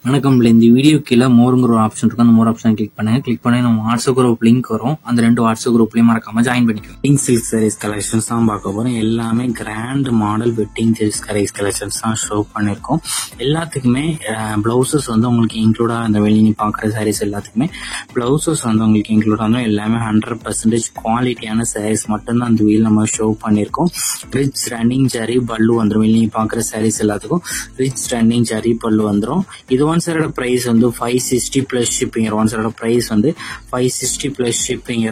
வணக்கம். இந்த வீடியோ கீழே மோருங்கிற ஒரு ஆப்ஷன் இருக்கும். அந்த மோர் ஆப்ஷன் கிளிக் பண்ணுங்க. கிளிக் பண்ணி நம்ம வாட்ஸ்அப் குரூப் லிங்க் வரும். அந்த 2 வாட்ஸ்அப் குரூப்லயும் மறக்காம ஜாயின் பண்ணிக்கோங்க. வெட்டிங் சில்க் சாரீஸ் கலெக்ஷன்ஸ் தான் பார்க்க போறோம். எல்லாமே grand model wedding silk sarees collections தான் ஷோ பண்ணிருக்கோம். எல்லாத்துக்குமே பிளவுசஸ் வந்து உங்களுக்கு இன்க்ளூடா அந்த வெளியே பாக்குற சாரீஸ் எல்லாத்துக்குமே பிளவுசஸ் வந்து உங்களுக்கு இன்க்ளூட் ஆகும். எல்லாமே 100% குவாலிட்டியான சாரீஸ் மட்டும்தான் அந்த வீல் நம்ம ஷோ பண்ணிருக்கோம். ரிச் ரன்னிங் ஜரி பல்லு வந்துடும். வெளியே பாக்குற சாரீஸ் எல்லாத்துக்கும் ரிச் ரன்னிங் ஜரி பல்லு வந்துடும். இது ஒன் சைடோட பிரைஸ் வந்து 560 பிளஸ் ஷிப்பிங். ஒன் சைடோட பிரைஸ் வந்து 560 பிளஸ் ஷிப்பிங்.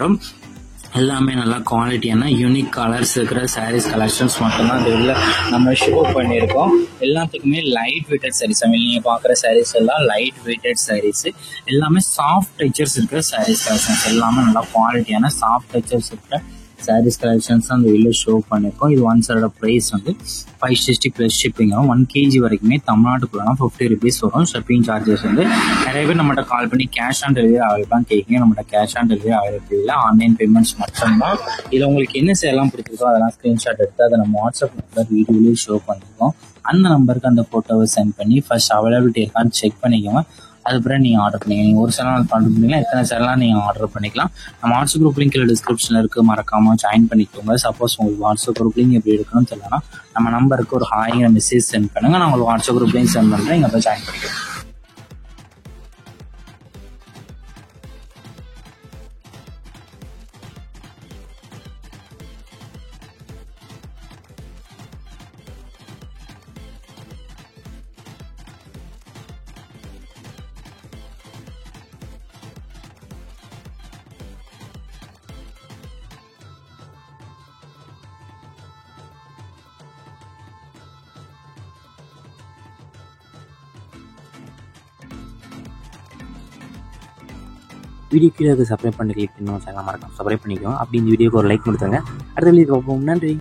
எல்லாமே நல்லா குவாலிட்டியான யூனிக் கலர்ஸ் இருக்கிற சாரீஸ் கலெக்ஷன்ஸ் மட்டும்தான் இதுல நம்ம ஷோ பண்ணியிருக்கோம். எல்லாத்துக்குமே லைட் வெயிட்டட் சாரீஸ். நீங்க பாக்குற சாரீஸ் எல்லாம் லைட் வெயிட்டட் சாரீஸ். எல்லாமே சாஃப்ட் டெக்ஸ்சர்ஸ் இருக்கிற சாரீஸ் கலெக்ஷன்ஸ். எல்லாமே நல்லா குவாலிட்டியான சாஃப்ட் டெக்ஸ்சர்ஸ் இருக்கிற சாரீஸ் கலெக்ஷன்ஸ் அந்த வெளியில ஷோ பண்ணிருக்கோம். இது ஒன் சைடோட பிரைஸ் வந்து 560 பிளஸ் ஷிப்பிங் ஆகும். 1 kg வரைக்குமே தமிழ்நாட்டுக்குள்ள 50 rupees வரும். ஷிப்பிங் சார்ஜஸ் வந்து நிறைய பேர் நம்மகிட்ட கால் பண்ணி கேஷ் ஆன் டெலிவரி அவைலபிள் கேட்குங்க. நம்மகிட்ட கேஷ் ஆன் டெலிவரி அவைலபிள் இல்லை, ஆன்லைன் பேமெண்ட்ஸ் மட்டும்தான். இதுல உங்களுக்கு என்ன சேலாம் பிடிச்சிருக்கோ அதெல்லாம் ஸ்கிரீன்ஷாட் எடுத்து அதை நம்ம வாட்ஸ்அப் நம்பர் வீடியோலயே ஷோ பண்ணிருக்கோம். அந்த நம்பருக்கு அந்த போட்டோவை சென்ட் பண்ணி ஃபர்ஸ்ட் அவைலபிலிட்டி இருக்கான்னு செக் பண்ணிக்கோங்க. அதுக்கப்புறம் நீங்க ஆர்டர் பண்ணிக்கலாம். நீங்க ஒரு சேனல் ஆர்டர் பண்ணிக்கலாம், எத்தனை சேனலாம் நீங்க ஆர்டர் பண்ணிக்கலாம். நம்ம வாட்ஸ்அப் குரூப் லிங்க் டிஸ்கிரிப்ஷன்ல இருக்கு, மறக்காம ஜாயின் பண்ணிக்கோங்க. சப்போஸ் உங்களுக்கு வாட்ஸ்அப் குரூப் லிங்க் எப்படி எடுக்கணும்னு தெரியலனா நம்ம நம்பருக்கு ஒரு ஹாய்ங்கிற மெசேஜ் சென்ட் பண்ணுங்க. நான் உங்களுக்கு வாட்ஸ்அப் குரூப் லிங்க் சென்ட் பண்றேன், இங்க போய் ஜாயின் பண்ணிக்கோங்க. வீடியோ கீழே சப்ஸ்கிரைப் பண்ணி கிளிக் பண்ணணும். சேனல் மறக்காம சப்ஸ்கிரைப் பண்ணிக்கோங்க. அப்படி இந்த வீடியோக்கு ஒரு லைக் கொடுத்துருங்க. அடுத்த வீடியோ பார்ப்போம். நன்றி.